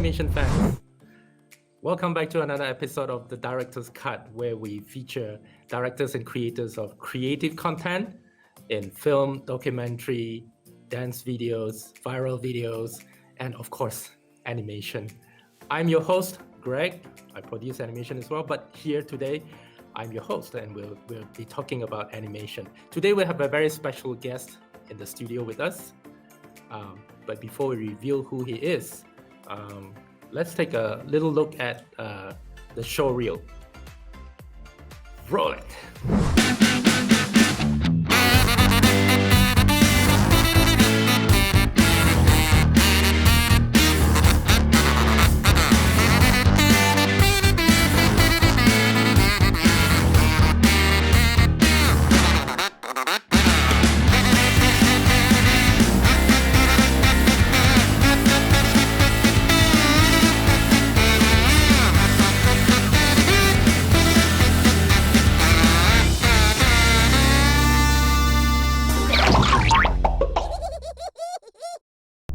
animation fans. Welcome back to another episode of The Director's Cut, where we feature directors and creators of creative content in film, documentary, dance videos, viral videos, and of course, animation. I'm your host, Greg. I produce animation as well, but here today, I'm your host, and we'll be talking about animation. Today, we have a very special guest in the studio with us. But before we reveal who he is, let's take a little look at the show reel. Roll it.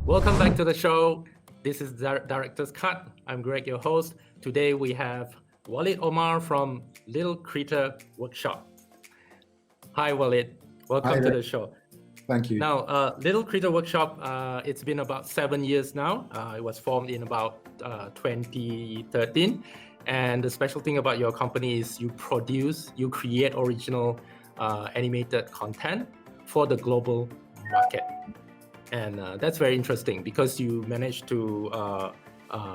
Welcome back to the show. This is Director's Cut. I'm Greg, your host. Today we have Walid Omar from Little Creator Workshop. Hi, Walid. Welcome to the show. Thank you. Now, Little Creator Workshop, it's been about 7 years now. It was formed in about 2013. And the special thing about your company is you create original animated content for the global market. And that's very interesting because you managed to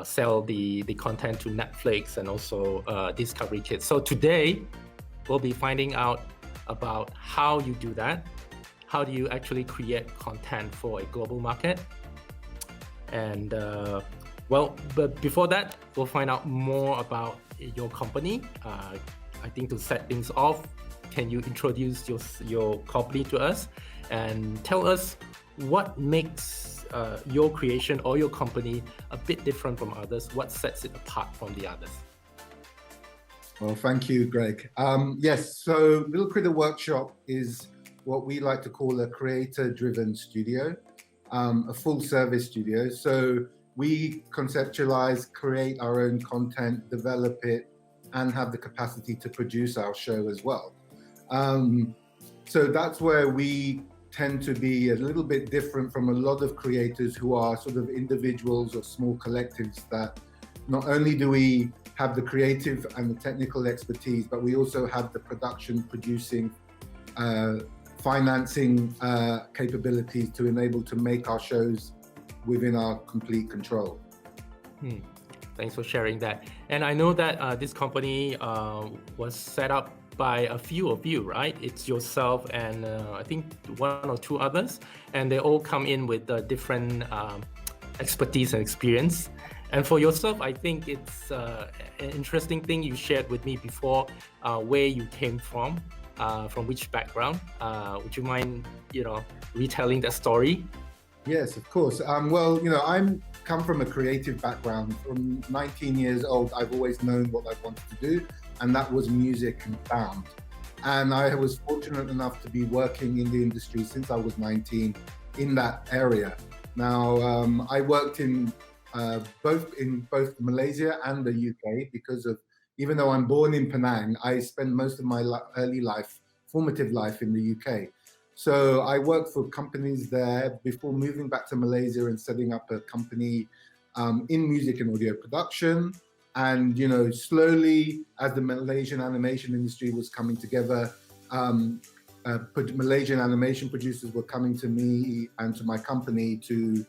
sell the content to Netflix and also Discovery Kids. So today, we'll be finding out about how you do that. How do you actually create content for a global market? And but before that, we'll find out more about your company. I think to set things off, can you introduce your company to us and tell us what makes your creation or your company a bit different from others? What sets it apart from the others? Well, thank you, Greg. Yes, so Little Creator Workshop is what we like to call a creator-driven studio, a full-service studio. So we conceptualize, create our own content, develop it, and have the capacity to produce our show as well. So that's where we tend to be a little bit different from a lot of creators who are sort of individuals or small collectives that not only do we have the creative and the technical expertise, but we also have the production, producing, financing capabilities to enable to make our shows within our complete control. Thanks for sharing that. And I know that this company was set up by a few of you, right? It's yourself and I think one or two others, and they all come in with different expertise and experience. And for yourself, I think it's an interesting thing you shared with me before, where you came from which background. Would you mind, retelling that story? Yes, of course. Well, I'm come from a creative background. From 19 years old, I've always known what I wanted to do, and that was music and sound. And I was fortunate enough to be working in the industry since I was 19 in that area. Now, I worked in both Malaysia and the UK because of, even though I'm born in Penang, I spent most of my early life, formative life in the UK. So I worked for companies there before moving back to Malaysia and setting up a company in music and audio production. And, slowly as the Malaysian animation industry was coming together, Malaysian animation producers were coming to me and to my company to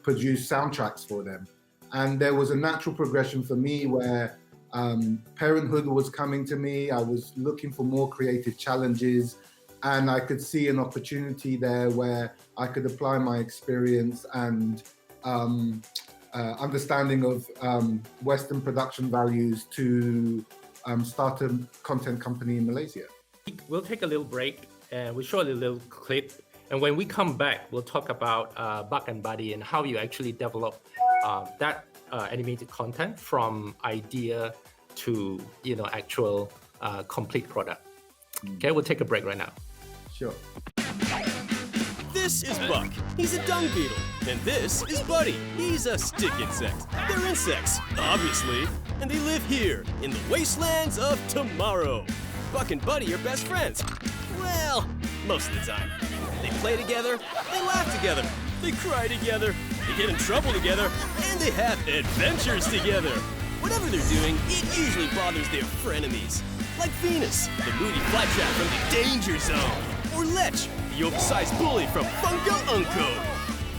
produce soundtracks for them. And there was a natural progression for me where parenthood was coming to me. I was looking for more creative challenges, and I could see an opportunity there where I could apply my experience and understanding of Western production values to start a content company in Malaysia. We'll take a little break and we'll show a little clip. And when we come back, we'll talk about Bug and Buddy and how you actually develop that animated content from idea to actual complete product. Okay, we'll take a break right now. Sure. This is Buck. He's a dung beetle. And this is Buddy. He's a stick insect. They're insects, obviously. And they live here in the wastelands of tomorrow. Buck and Buddy are best friends. Well, most of the time. They play together, they laugh together, they cry together, they get in trouble together, and they have adventures together. Whatever they're doing, it usually bothers their frenemies. Like Venus, the moody flytrap from the Danger Zone. Or Lech, the oversized bully from Funko Unco.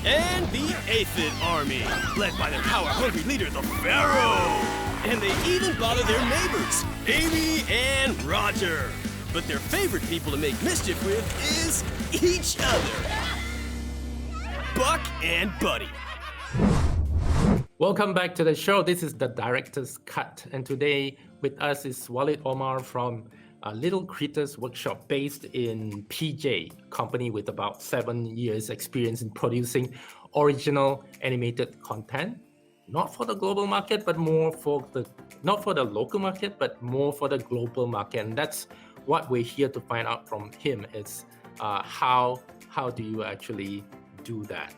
And the Aphid Army, led by their power-hungry leader, the Pharaoh. And they even bother their neighbors, Amy and Roger. But their favorite people to make mischief with is each other. Buck and Buddy. Welcome back to the show. This is the Director's Cut. And today with us is Walid Omar from Little Critters Workshop based in PJ, company with about 7 years experience in producing original animated content. Not for the global market, but more for not for the local market, but more for the global market. And that's what we're here to find out from him is how do you actually do that?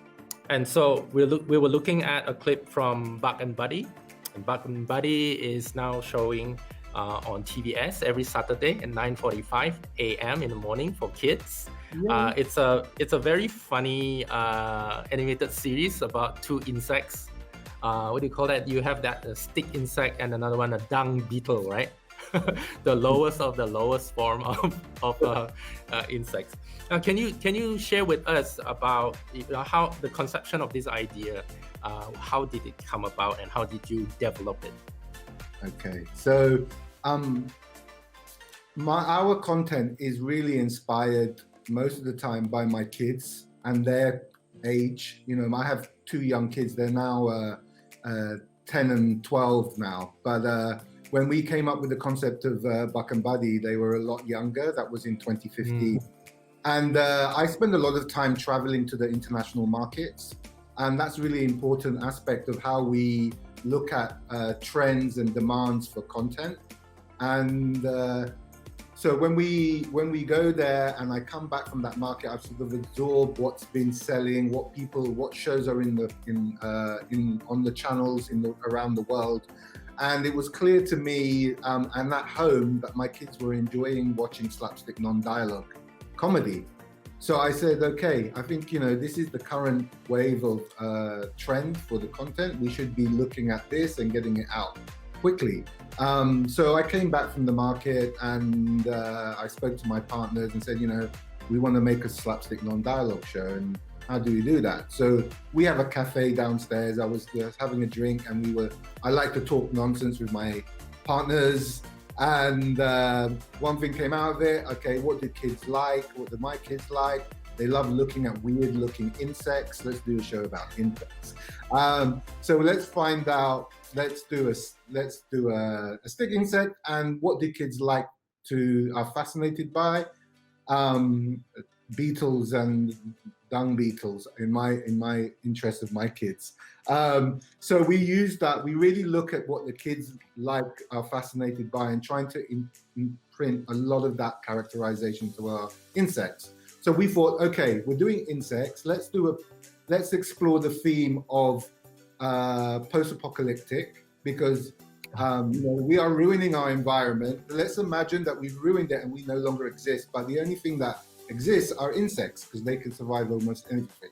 And so we were looking at a clip from Buck and Buddy. And Buck and Buddy is now showing on TBS every Saturday at 9:45 a.m. in the morning for kids. Yeah. It's a very funny animated series about two insects. What do you call that? You have that stick insect and another one, a dung beetle, right? The lowest of the lowest form of insects. Now, can you share with us about how the conception of this idea? How did it come about, and how did you develop it? Okay, so our content is really inspired most of the time by my kids and their age. You know, I have two young kids. They're now 10 and 12 now, but when we came up with the concept of Buck and Buddy, they were a lot younger. That was in 2015. And I spend a lot of time traveling to the international markets. And that's a really important aspect of how we look at trends and demands for content. And so when we go there and I come back from that market, I've sort of absorbed what's been selling, what shows are on the channels around the world. And it was clear to me and at home that my kids were enjoying watching slapstick non-dialogue comedy. So I said, okay, I think, this is the current wave of trend for the content. We should be looking at this and getting it out quickly. So I came back from the market and I spoke to my partners and said, we want to make a slapstick non-dialogue show. And how do we do that? So we have a cafe downstairs. I was having a drink and I like to talk nonsense with my partners. And one thing came out of it. Okay, what do kids like? What do my kids like? They love looking at weird looking insects. Let's do a show about insects. So let's find out, let's do a stick insect, and what do kids are fascinated by? Beetles and dung beetles in my interest of my kids. So we use that. We really look at what the kids are fascinated by, and trying to imprint a lot of that characterization to our insects. So we thought, okay, we're doing insects. Let's explore the theme of post-apocalyptic, because we are ruining our environment. Let's imagine that we've ruined it and we no longer exist, but the only thing that exists are insects, because they can survive almost anything.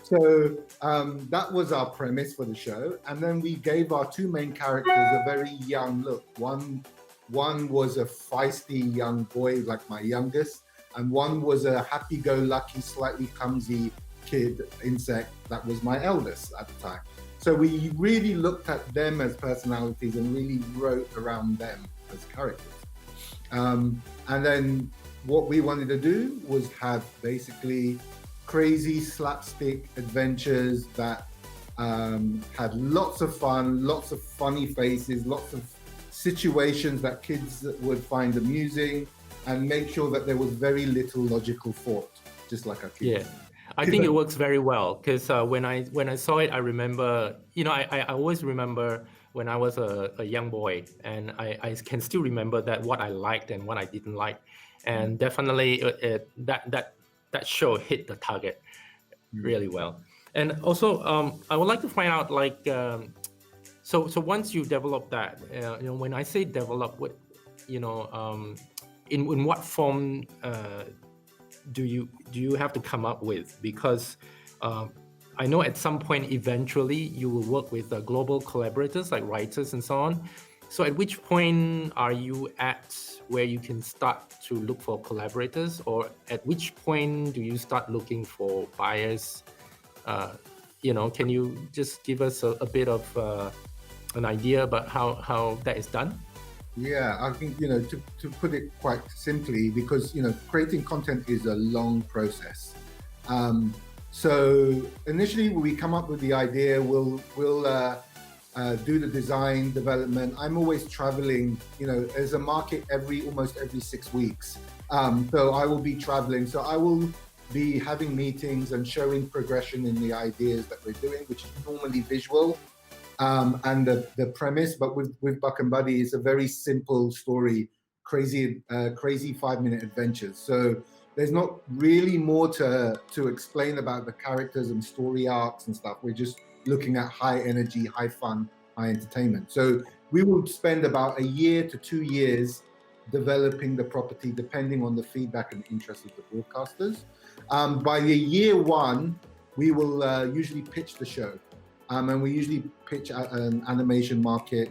So that was our premise for the show. And then we gave our two main characters a very young look. One was a feisty young boy, like my youngest, and one was a happy-go-lucky, slightly clumsy kid insect that was my eldest at the time. So we really looked at them as personalities and really wrote around them as characters. And then what we wanted to do was have basically crazy slapstick adventures that had lots of fun, lots of funny faces, lots of situations that kids would find amusing, and make sure that there was very little logical thought, just like our kids. Yeah. I think it works very well, because when I saw it, I remember, I always remember when I was a young boy, and I can still remember that what I liked and what I didn't like, and definitely that show hit the target. really well. And also, I would like to find out, like, so once you develop that, when I say develop, what, in what form do you have to come up with? Because I know at some point eventually you will work with global collaborators like writers and so on. So at which point are you at where you can start to look for collaborators, or at which point do you start looking for buyers? Can you just give us a bit of an idea about how that is done? Yeah, I think, to put it quite simply, because, creating content is a long process. So initially we come up with the idea, we'll do the design development. I'm always traveling, there's a market almost every 6 weeks. So I will be traveling. So I will be having meetings and showing progression in the ideas that we're doing, which is normally visual. And the premise, but with Buck and Buddy, is a very simple story, crazy 5-minute adventures. So there's not really more to explain about the characters and story arcs and stuff. We're just looking at high energy, high fun, high entertainment. So we will spend about 1 year to 2 years developing the property, depending on the feedback and interest of the broadcasters. By the year 1, we will usually pitch the show. And we usually pitch at an animation market.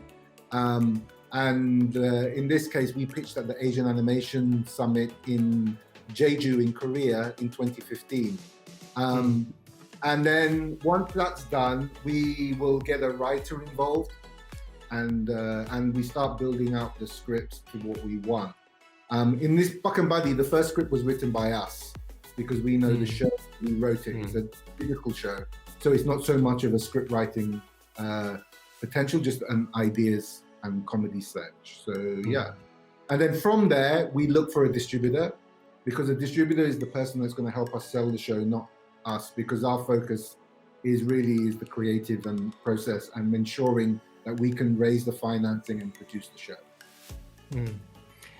In this case, we pitched at the Asian Animation Summit in Jeju in Korea in 2015. And then once that's done, we will get a writer involved, and we start building out the scripts to what we want. In this Buck and Buddy, the first script was written by us because we know the show, we wrote it. It's a physical show. So it's not so much of a script writing potential, just an ideas and comedy search. So yeah. And then from there, we look for a distributor, because a distributor is the person that's going to help us sell the show, not us, because our focus is the creative and process and ensuring that we can raise the financing and produce the show.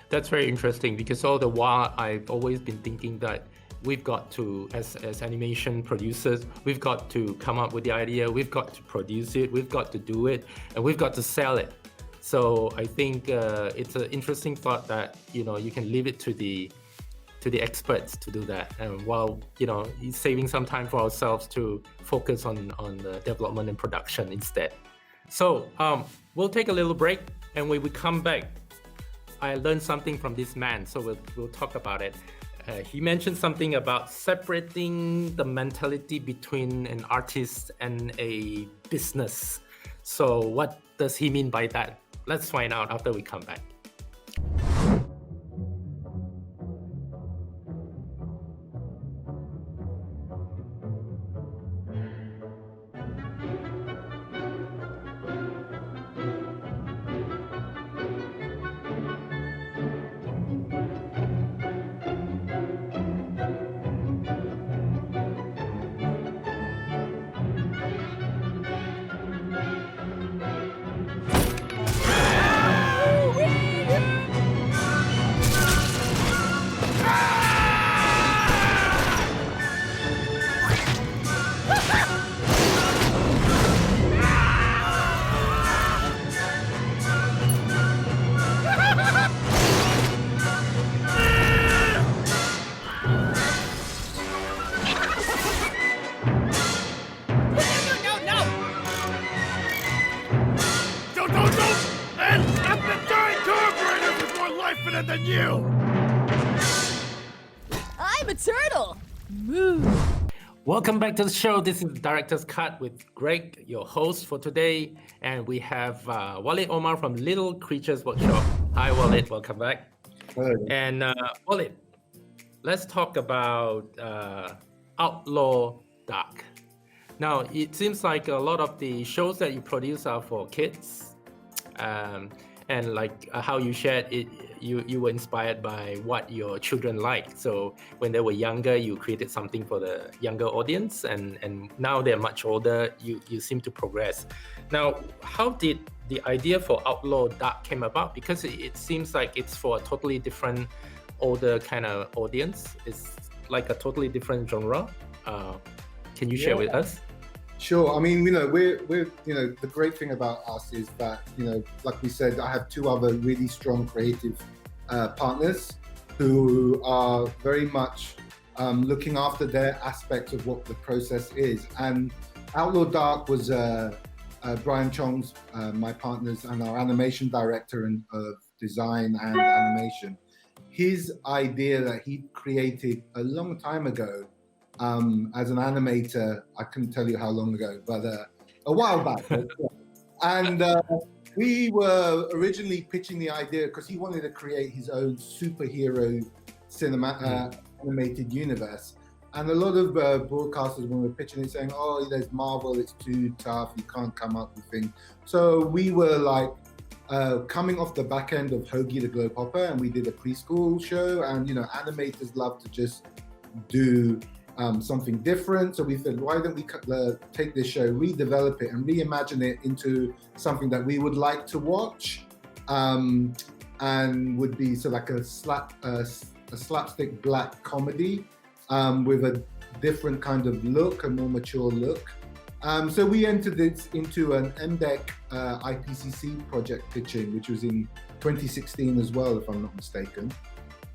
That's very interesting, because all the while I've always been thinking that we've got to, as animation producers, we've got to come up with the idea, we've got to produce it, we've got to do it, and we've got to sell it. So I think it's an interesting thought that, you can leave it to the experts to do that, and while saving some time for ourselves to focus on the development and production instead. So we'll take a little break, and when we come back, I learned something from this man, so we'll talk about it. He mentioned something about separating the mentality between an artist and a business. So what does he mean by that? Let's find out after we come back. Than you! I'm a turtle! Moo! Welcome back to the show. This is Director's Cut with Greg, your host for today. And we have Walid Omar from Little Creatures Workshop. Hi, Walid. Welcome back. Hello. And Walid, let's talk about Outlaw Dark. Now, it seems like a lot of the shows that you produce are for kids. And like how you shared it, you were inspired by what your children like. So when they were younger, you created something for the younger audience, and now they're much older, you seem to progress. Now, how did the idea for Outlaw Dark came about? Because it seems like it's for a totally different older kind of audience. It's like a totally different genre. Can you share Yeah. with us? Sure. I mean, we're the great thing about us is that, like we said, I have two other really strong creative partners who are very much looking after their aspects of what the process is. And Outlaw Dark was Brian Chong's, my partners, and our animation director of design and animation. His idea that he created a long time ago as an animator, I couldn't tell you how long ago, but a while back. And we were originally pitching the idea because he wanted to create his own superhero animated universe. And a lot of broadcasters, when we were pitching it, saying, "Oh, there's Marvel, it's too tough, you can't come up with things." So we were like coming off the back end of Hoagie the Globe Hopper, and we did a preschool show. And animators love to just do something different. So we said, why don't we take this show, redevelop it, and reimagine it into something that we would like to watch, and would be like a slapstick black comedy with a different kind of look, a more mature look. So we entered it into an MDEC IPCC project pitching, which was in 2016 as well, if I'm not mistaken.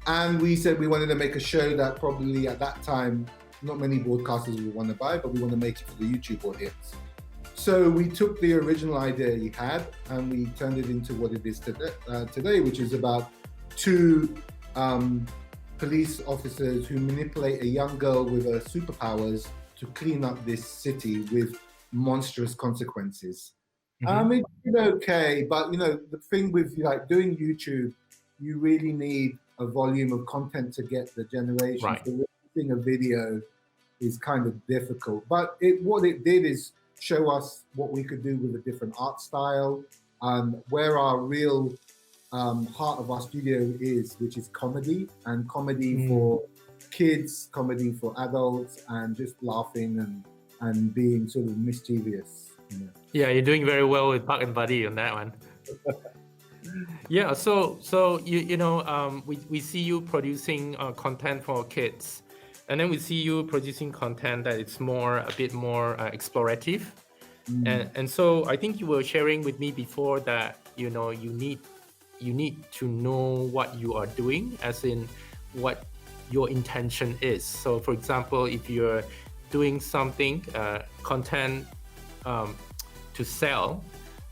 And we said we wanted to make a show that probably at that time, not many broadcasters would want to buy, but we want to make it for the YouTube audience. So we took the original idea he had and we turned it into what it is today, which is about two police officers who manipulate a young girl with her superpowers to clean up this city with monstrous consequences. It did okay, but the thing with doing YouTube, you really need a volume of content to get the generation. Right. So releasing a video is kind of difficult, but what it did is show us what we could do with a different art style, where our real heart of our studio is, which is comedy, and comedy for kids, comedy for adults, and just laughing and being sort of mischievous. Yeah, you're doing very well with Buck and Buddy on that one. Yeah, so we see you producing content for kids, and then we see you producing content that it's a bit more explorative. And so I think you were sharing with me before that you need to know what you are doing, as in what your intention is. So for example, if you're doing something content to sell,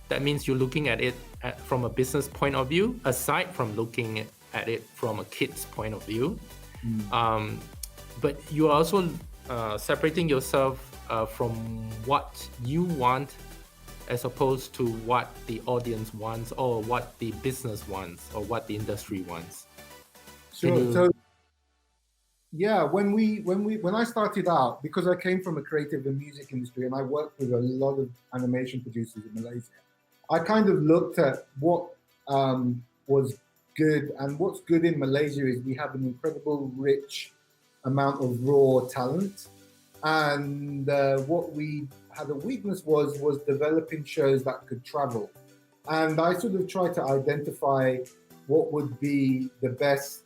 that means you're looking at it from a business point of view, aside from looking at it from a kid's point of view. But you are also separating yourself from what you want, as opposed to what the audience wants, or what the business wants, or what the industry wants. Sure. So yeah, when I started out, because I came from a creative and music industry and I worked with a lot of animation producers in Malaysia, I kind of looked at what was good. And what's good in Malaysia is we have an incredible rich amount of raw talent. And what we had a weakness was developing shows that could travel. And I sort of tried to identify what would be the best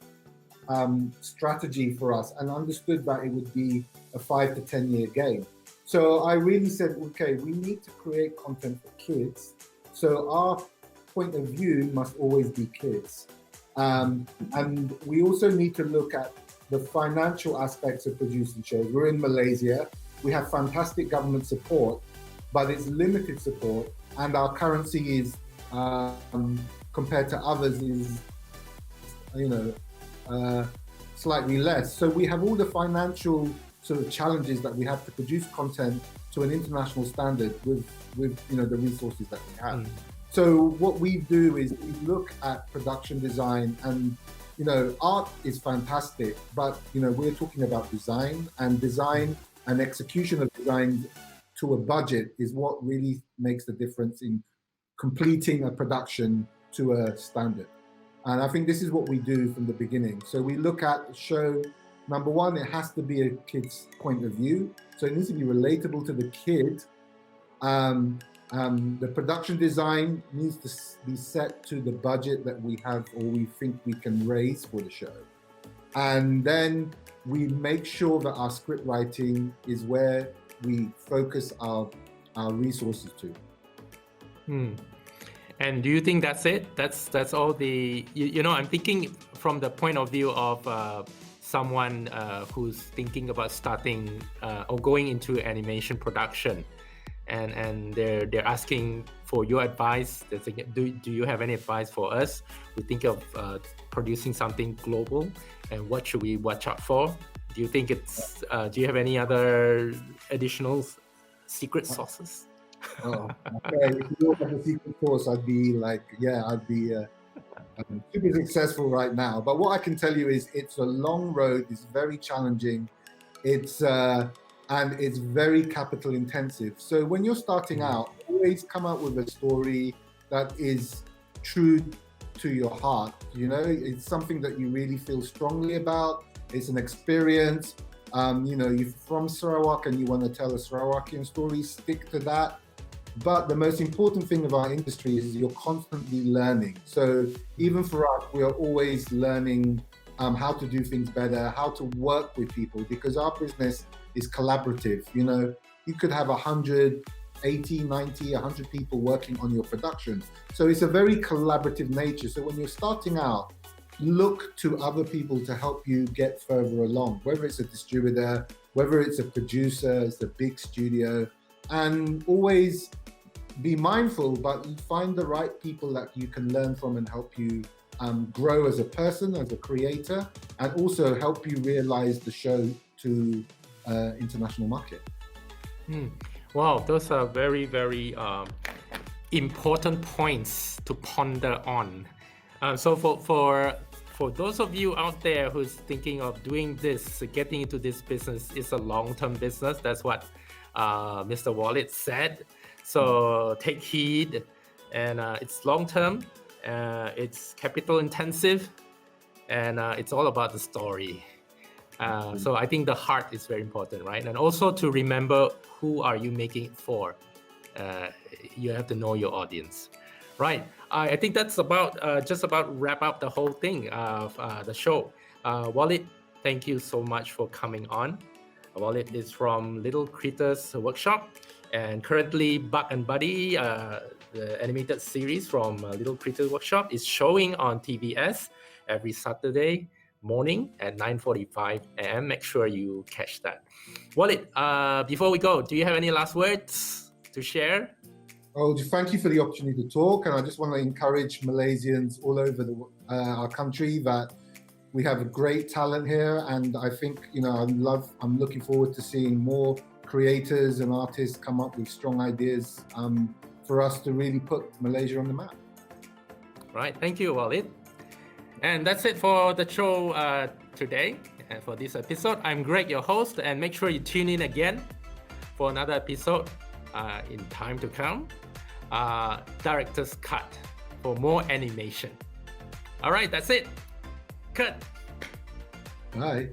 strategy for us, and understood that it would be a 5 to 10 year game. So I really said, okay, we need to create content for kids. So our point of view must always be kids. And we also need to look at the financial aspects of producing shows. We're in Malaysia. We have fantastic government support, but it's limited support. And our currency is, compared to others, is, slightly less. So we have all the financial sort of challenges that we have to produce content to an international standard with the resources that we have. So what we do is we look at production design, and art is fantastic, but we're talking about design and execution of design to a budget is what really makes the difference in completing a production to a standard. And I think this is what we do from the beginning. So we look at the show. Number one, it has to be a kid's point of view. So it needs to be relatable to the kid. The production design needs to be set to the budget that we have, or we think we can raise for the show. And then we make sure that our script writing is where we focus our resources to. And do you think that's it? That's all the, I'm thinking from the point of view of someone who's thinking about starting or going into animation production, and they're asking for your advice. They're thinking, do you have any advice for us? We think of producing something global, and what should we watch out for? Do you think it's? Do you have any other additional secret sauces? Oh, okay. If you had a secret sauce, I'd be super successful right now. But what I can tell you is it's a long road. It's very challenging. And it's very capital intensive. So when you're starting out, always come up with a story that is true to your heart. It's something that you really feel strongly about. It's an experience. You're from Sarawak and you want to tell a Sarawakian story, stick to that. But the most important thing of our industry is you're constantly learning. So even for us, we are always learning how to do things better, how to work with people, because our business is collaborative. You could have 100, 80, 90, 100 people working on your production. So it's a very collaborative nature. So when you're starting out, look to other people to help you get further along, whether it's a distributor, whether it's a producer, it's a big studio, and always be mindful, but find the right people that you can learn from and help you grow as a person, as a creator, and also help you realize the show to international market. Wow, those are very, very important points to ponder on. So for those of you out there who's thinking of doing this, getting into this business is a long-term business. That's what Mr. Wallet said. So take heed, and it's long-term, it's capital intensive, and it's all about the story. So I think the heart is very important, right? And also to remember, who are you making it for? You have to know your audience, right? I think that's about just about wrap up the whole thing of the show. Wallet, thank you so much for coming on. Wallet is from Little Critters Workshop, and currently Buck and Buddy, the animated series from Little Critters Workshop, is showing on TVS every Saturday morning at 9:45 a.m. Make sure you catch that. Wallet, before we go, do you have any last words to share? Oh, thank you for the opportunity to talk, and I just want to encourage Malaysians all over our country that we have a great talent here, and I think I'm looking forward to seeing more creators and artists come up with strong ideas for us to really put Malaysia on the map. Right, thank you, Walid. And that's it for the show today. And for this episode, I'm Greg, your host, and make sure you tune in again for another episode in time to come. Director's Cut for more animation. All right, that's it. Cut. Bye.